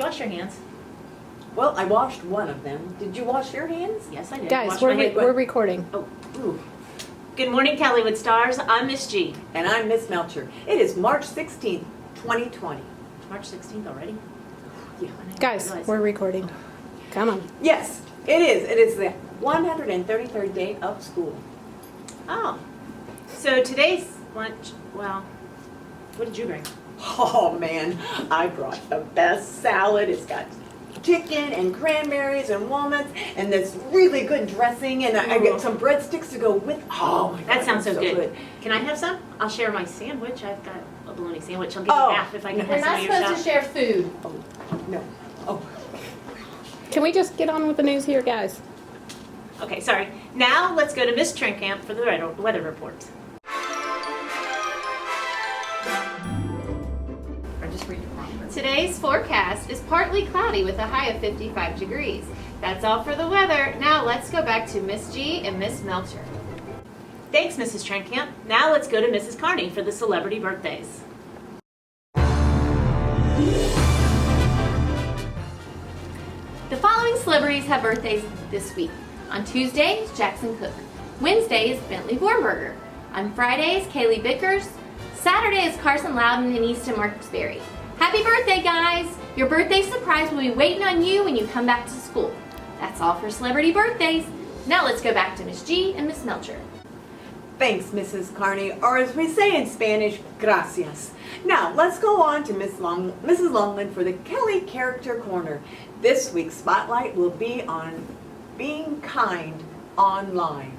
wash your hands? Well, I washed one of them. Did you wash your hands? Yes, I did. Guys, Wash my hand. we're recording. Oh, ooh. Good morning, Kellywood Stars. I'm Miss G. And I'm Miss Melcher. It is March 16th, 2020. March 16th already? Yeah. Guys, we're recording. Come on. Yes, it is. It is the 133rd day of school. Oh. So today's lunch, well, what did you bring? Oh man, I brought the best salad. It's got chicken and cranberries and walnuts and this really good dressing, and I get some breadsticks to go with. Oh my God, That sounds so it's good. Can I have some? I'll share my sandwich. I've got a bologna sandwich. I'll give Oh. you half if I can We're have some not of your supposed to stuff. share food. Oh, no. Oh. Can we just get on with the news here, guys? Okay, sorry. Now let's go to Miss Trinkamp for the weather report. Or just read it wrong. Today's forecast is partly cloudy with a high of 55 degrees. That's all for the weather. Now let's go back to Miss G and Miss Melcher. Thanks, Mrs. Trinkamp. Now let's go to Mrs. Carney for the celebrity birthdays. The following celebrities have birthdays this week. On Tuesday is Jackson Cook. Wednesday is Bentley Bornberger. On Friday is Kaylee Bickers. Saturday is Carson Loudon and Easton Marksberry. Happy birthday, guys! Your birthday surprise will be waiting on you when you come back to school. That's all for celebrity birthdays. Now let's go back to Miss G and Miss Melcher. Thanks, Mrs. Carney, or as we say in Spanish, gracias. Now, let's go on to Mrs. Longland for the Kelly Character Corner. This week's spotlight will be on being kind online.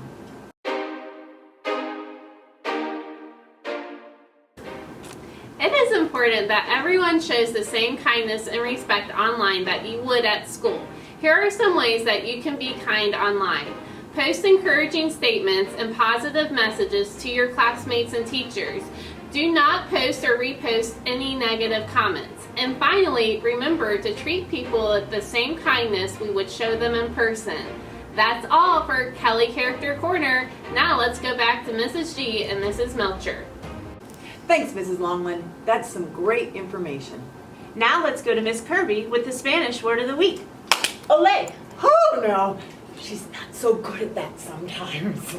It is important that everyone shows the same kindness and respect online that you would at school. Here are some ways that you can be kind online. Post encouraging statements and positive messages to your classmates and teachers. Do not post or repost any negative comments. And finally, remember to treat people with the same kindness we would show them in person. That's all for Kelly Character Corner. Now let's go back to Mrs. G and Mrs. Melcher. Thanks, Mrs. Longland. That's some great information. Now let's go to Miss Kirby with the Spanish word of the week. Olé! Oh no, she's not so good at that sometimes.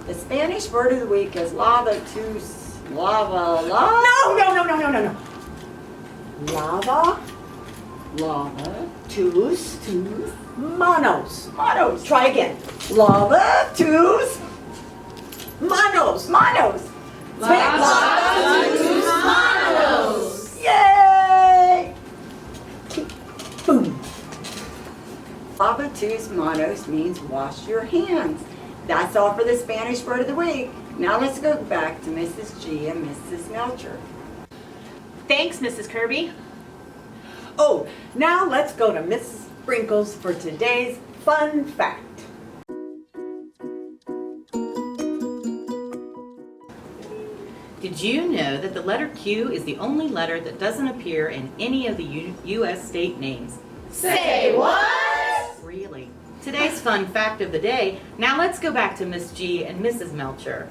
The Spanish word of the week is lava lava. No. Lava, Lava. tus, manos. Manos. Try again. Lava, tus, manos. Manos. Manos. Yay! Boom. Lava tus manos means wash your hands. That's all for the Spanish word of the week. Now let's go back to Mrs. G and Mrs. Melcher. Thanks, Mrs. Kirby. Oh, now let's go to Mrs. Sprinkles for today's fun fact. Did you know that the letter Q is the only letter that doesn't appear in any of the U.S. state names? Say what? Really? Today's fun fact of the day. Now let's go back to Miss G and Mrs. Melcher.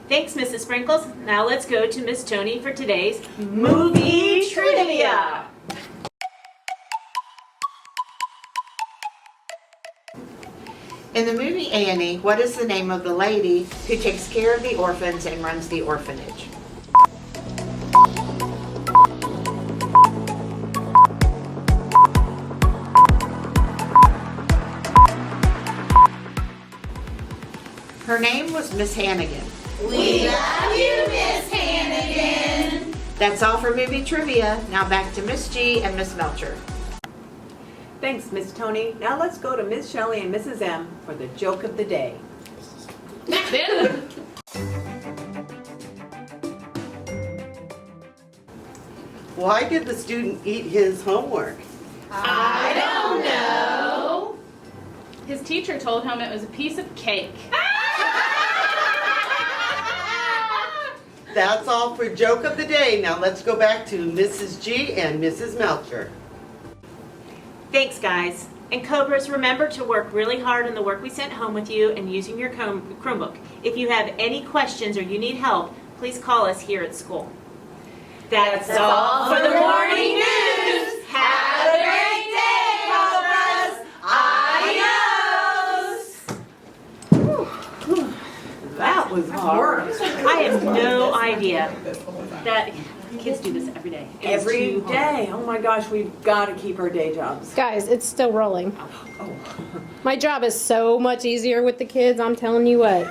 Thanks, Mrs. Sprinkles. Now let's go to Miss Tony for today's movie trivia. In the movie Annie, what is the name of the lady who takes care of the orphans and runs the orphanage? Her name was Miss Hannigan. We love you, Miss Hannigan. That's all for movie trivia. Now back to Miss G and Miss Melcher. Thanks, Miss Tony. Now let's go to Miss Shelley and Mrs. M for the joke of the day. Why did the student eat his homework? I don't know. His teacher told him it was a piece of cake. That's all for joke of the day. Now let's go back to Mrs. G and Mrs. Melcher. Thanks, guys. And Cobras, remember to work really hard on the work we sent home with you and using your Chromebook. If you have any questions or you need help, please call us here at school. That's all for the morning news. Have a great day, Cobras. Adios. That was hard. I have no idea that kids do this every day. It's Every too hard. day. Oh my gosh, we've got to keep our day jobs. Guys, it's still rolling. Oh. My job is so much easier with the kids, I'm telling you what.